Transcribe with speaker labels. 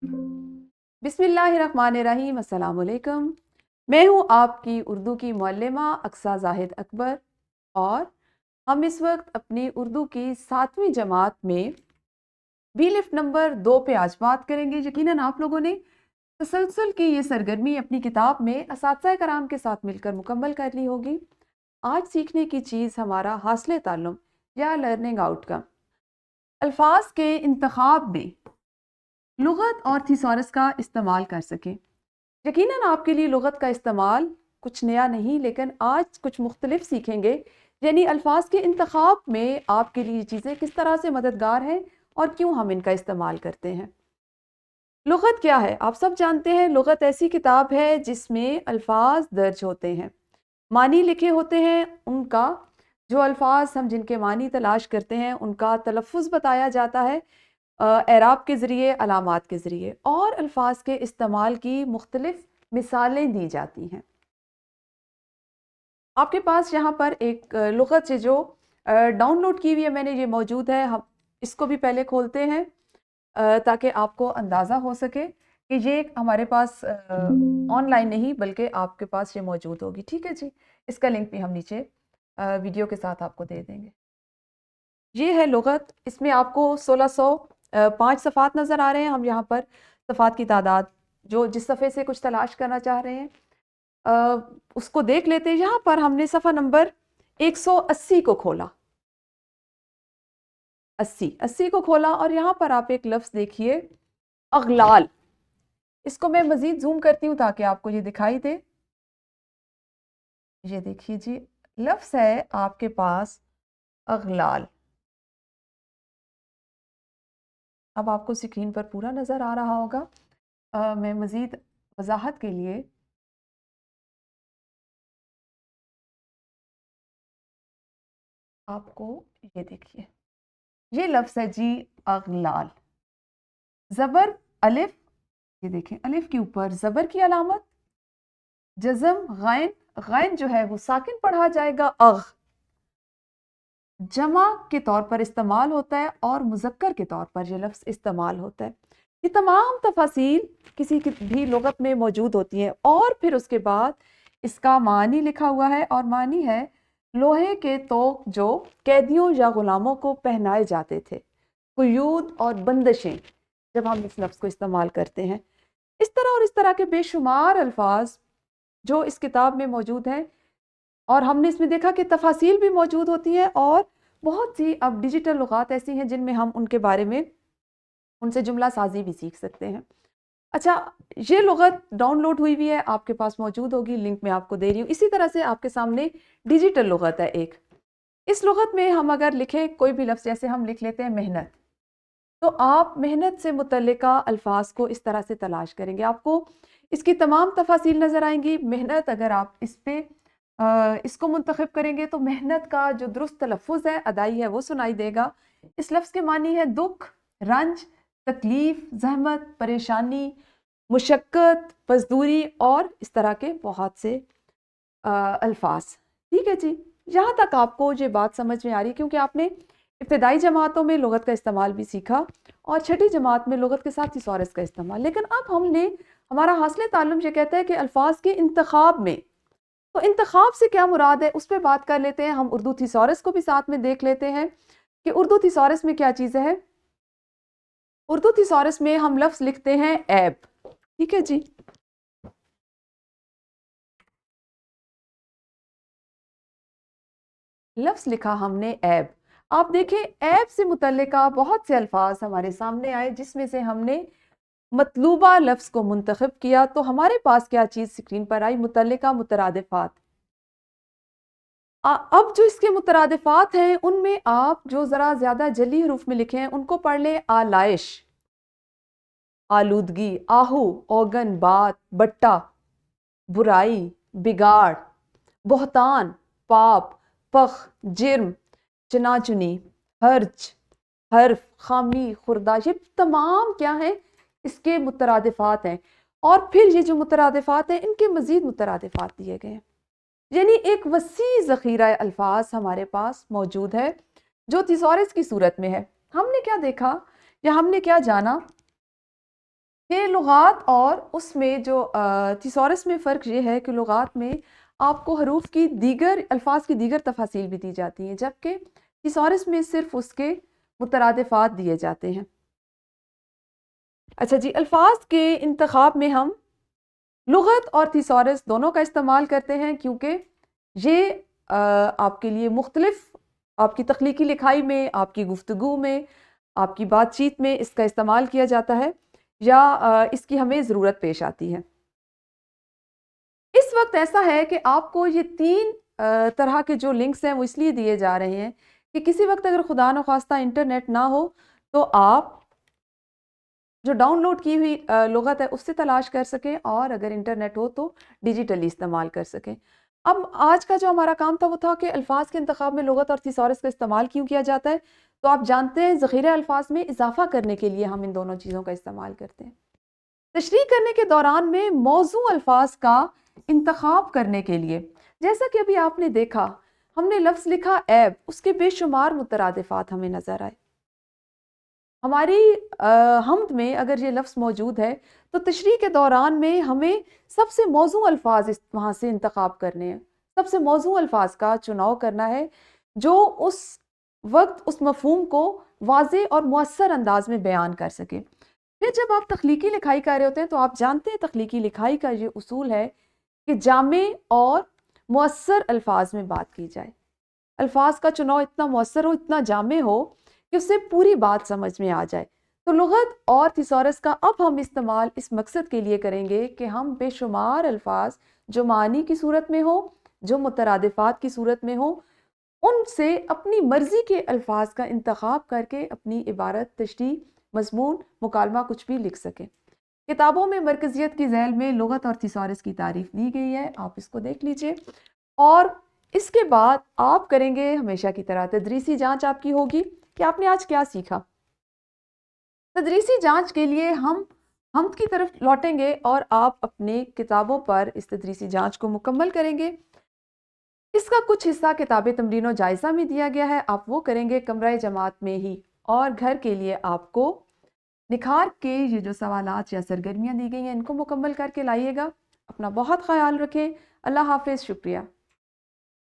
Speaker 1: बिस्मिल्लाहिर्रहमानिर्रहीम, अस्सलाम वालेकुम। मैं हूँ आपकी उर्दू की मुअल्लिमा अक्सा जाहिद अकबर, और हम इस वक्त अपनी उर्दू की 7वीं जमात में बी लिफ्ट नंबर 2 पे आज बात करेंगे। यकीनन आप लोगों ने तसलसल की ये सरगर्मी अपनी किताब में असातिज़ा कराम के साथ मिलकर मुकम्मल कर ली होगी। आज सीखने की चीज़ हमारा हासिल ताल्लुम या लर्निंग आउटकम। अल्फाज के इंतखाब में लुग़त और थिसॉरस का इस्तेमाल कर सकें। यकीनन आपके लिए लुग़त का इस्तेमाल कुछ नया नहीं, लेकिन आज कुछ मुख्तलिफ सीखेंगे। यानी अल्फाज के इंतखाब में आपके लिए चीज़ें किस तरह से मददगार हैं और क्यों हम इनका इस्तेमाल करते हैं। लुग़त क्या है? आप सब जानते हैं, लुग़त ऐसी किताब है जिसमें अल्फाज दर्ज होते हैं, मानी लिखे होते हैं। उनका जो अल्फाज हम जिनके मानी तलाश करते हैं उनका तलफ़ुज़ बताया जाता है एराब के ज़रिए, अलामात के ज़रिए, और अल्फाज के इस्तेमाल की मुख्तलिफ मिसालें दी जाती हैं। आपके पास यहाँ पर एक लुग़त से जो डाउनलोड की हुई है मैंने, ये मौजूद है। हम इसको भी पहले खोलते हैं ताकि आपको अंदाज़ा हो सके कि ये हमारे पास ऑनलाइन नहीं बल्कि आपके पास ये मौजूद होगी। ठीक है जी, इसका लिंक भी हम नीचे वीडियो के साथ आपको दे देंगे। ये है लुग़त, इसमें आपको 1605 सफ़ात नज़र आ रहे हैं। हम यहाँ पर सफ़ात की तादाद, जो जिस सफ़े से कुछ तलाश करना चाह रहे हैं उसको देख लेते हैं। यहाँ पर हमने सफ़ा नंबर 180 को खोला, 80 को खोला, और यहाँ पर आप एक लफ्ज़ देखिए, अगलाल। इसको मैं मज़ीद जूम करती हूँ ताकि आपको ये दिखाई दे। ये देखिए जी, लफ्ज़ है आपके पास अगलाल। अब आपको स्क्रीन पर पूरा नज़र आ रहा होगा। मैं मज़ीद वज़ाहत के लिए आपको ये देखिए, ये लफ्ज़ है जी अगलाल। ज़बर अलिफ, ये देखें अलिफ के ऊपर ज़बर की अलामत, जज़म गैन, गैन जो है वो साकिन पढ़ा जाएगा अग, जमा के तौर पर इस्तेमाल होता है और मुज़क्कर के तौर पर ये लफ्ज़ इस्तेमाल होता है। ये तमाम तफासील किसी की भी लुग़त में मौजूद होती हैं। और फिर उसके बाद इसका मानी लिखा हुआ है, और मानी है लोहे के तोक जो कैदियों या गुलामों को पहनाए जाते थे, क़ुयूद और बंदिशें, जब हम इस लफ्ज़ को इस्तेमाल करते हैं। इस तरह और इस तरह के बेशुमार अल्फाज जो इस किताब में मौजूद हैं, और हमने इसमें देखा कि तफासील भी मौजूद होती हैं, और बहुत सी अब डिजिटल लुग़ात ऐसी हैं जिनमें हम उनके बारे में उनसे जुमला साजी भी सीख सकते हैं। अच्छा, ये लुग़त डाउनलोड हुई हुई है, आपके पास मौजूद होगी, लिंक मैं आपको दे रही हूँ। इसी तरह से आपके सामने डिजिटल लुग़त है एक। इस लुग़त में हम अगर लिखें कोई भी लफ्ज़, जैसे हम लिख लेते हैं मेहनत, तो आप मेहनत से मुतल्लिका अल्फाज को इस तरह से तलाश करेंगे, आपको इसकी तमाम तफासील नज़र आएंगी। मेहनत, अगर आप इस पे इसको मुंतखब करेंगे तो मेहनत का जो दुरुस्त तलफ़ुज़ है, अदाई है, वो सुनाई देगा। इस लफ्ज़ के मानी है दुख, रंज, तकलीफ, जहमत, परेशानी, मुशक्क़त, मजदूरी, और इस तरह के बहुत से अल्फाज। ठीक है जी, यहाँ तक आपको ये बात समझ में आ रही है, क्योंकि आपने इब्तदाई जमातों में लुग़त का इस्तेमाल भी सीखा और छठी जमात में लुग़त के साथ थिसॉरस का इस्तेमाल। लेकिन अब हमने, हमारा हासिल ताल्लुम ये कहता है कि अल्फाज के इंतखाब में, तो इंतखाब से क्या मुराद है उस पर बात कर लेते हैं। हम उर्दू थिसॉरस को भी साथ में देख लेते हैं कि उर्दू थिसॉरस में क्या चीज़ें हैं। उर्दू थिसॉरस में हम लफ्ज़ लिखते हैं ऐब। ठीक है जी, लफ्ज़ लिखा हमने ऐब। आप देखें, ऐब से मुतल्लिका बहुत से अल्फाज हमारे सामने आए जिसमें से हमने मतलूबा लफ्ज़ को मुंतखब किया, तो हमारे पास क्या चीज़ स्क्रीन पर आई, मुतल्लिका मुतरादिफात। अब जो इसके मुतरादिफात हैं उनमें आप जो ज़रा ज़्यादा जली हरूफ में लिखे हैं उनको पढ़ लें। आलाइश, आलूदगी, आहू, ओगन, बात, बट्टा, बुराई, बिगाड़, बोहतान, पाप, पख, जिर्म, चनाचुनी, हर्ज, हर्फ, खामी, खुर्दा, ये तमाम क्या हैं, इसके मुतरादिफात हैं। और फिर ये जो मुतरादिफात हैं इनके मज़ीद मुतरादिफात दिए गए हैं। यानी एक वसी ज़ख़ीरा अल्फाज हमारे पास मौजूद है जो थिसॉरस की सूरत में है। हमने क्या देखा या हमने क्या जाना कि لغات اور اس میں جو تھیسورس میں فرق یہ ہے کہ لغات میں آپ کو حروف کی دیگر الفاظ کی دیگر تفاصیل بھی دی جاتی ہیں، جبکہ تھیسورس میں صرف اس کے مترادفات دیے جاتے ہیں۔ اچھا جی، الفاظ کے انتخاب میں ہم لغت اور تھیسورس دونوں کا استعمال کرتے ہیں، کیونکہ یہ آپ کے لیے مختلف، آپ کی تخلیقی لکھائی میں، آپ کی گفتگو میں، آپ کی بات چیت میں اس کا استعمال کیا جاتا ہے یا اس کی ہمیں ضرورت پیش آتی ہے۔ اس وقت ایسا ہے کہ آپ کو یہ 3 طرح کے جو لنکس ہیں وہ اس لیے دیے جا رہے ہیں کہ کسی وقت اگر خدا نخواستہ انٹرنیٹ نہ ہو تو آپ جو ڈاؤن لوڈ کی ہوئی لغت ہے اس سے تلاش کر سکیں، اور اگر انٹرنیٹ ہو تو ڈیجیٹلی استعمال کر سکیں۔ اب آج کا جو ہمارا کام تھا وہ تھا کہ الفاظ کے انتخاب میں لغت اور تھیسورس کا استعمال کیوں کیا جاتا ہے۔ تو آپ جانتے ہیں ذخیرہ الفاظ میں اضافہ کرنے کے لیے ہم ان دونوں چیزوں کا استعمال کرتے ہیں۔ تشریح کرنے کے دوران میں موضوع الفاظ کا انتخاب کرنے کے لیے، جیسا کہ ابھی آپ نے دیکھا، ہم نے لفظ لکھا عیب، اس کے بے شمار مترادفات ہمیں نظر آئے۔ ہماری حمد میں اگر یہ لفظ موجود ہے تو تشریح کے دوران میں ہمیں سب سے موزوں الفاظ وہاں سے انتخاب کرنے ہیں، سب سے موزوں الفاظ کا چناؤ کرنا ہے جو اس وقت اس مفہوم کو واضح اور مؤثر انداز میں بیان کر سکے۔ پھر جب آپ تخلیقی لکھائی کر رہے ہوتے ہیں تو آپ جانتے ہیں تخلیقی لکھائی کا یہ اصول ہے کہ جامع اور مؤثر الفاظ میں بات کی جائے، الفاظ کا چناؤ اتنا مؤثر ہو، اتنا جامع ہو کہ اس سے پوری بات سمجھ میں آ جائے۔ تو لغت اور تھیسورس کا اب ہم استعمال اس مقصد کے لیے کریں گے کہ ہم بے شمار الفاظ جو معنی کی صورت میں ہو، جو مترادفات کی صورت میں ہو، ان سے اپنی مرضی کے الفاظ کا انتخاب کر کے اپنی عبارت، تشریح، مضمون، مکالمہ کچھ بھی لکھ سکیں۔ کتابوں میں مرکزیت کی ذیل میں لغت اور تھیسورس کی تعریف دی گئی ہے، آپ اس کو دیکھ لیجئے، اور اس کے بعد آپ کریں گے ہمیشہ کی طرح تدریسی جانچ آپ کی ہوگی کہ آپ نے آج کیا سیکھا۔ تدریسی جانچ کے لیے ہم حمد کی طرف لوٹیں گے اور آپ اپنے کتابوں پر اس تدریسی جانچ کو مکمل کریں گے۔ اس کا کچھ حصہ کتاب تمرین و جائزہ میں دیا گیا ہے، آپ وہ کریں گے کمرہ جماعت میں ہی، اور گھر کے لیے آپ کو نکھار کے یہ جو سوالات یا سرگرمیاں دی گئی ہیں ان کو مکمل کر کے لائیے گا۔ اپنا بہت خیال رکھیں۔ اللہ حافظ، شکریہ۔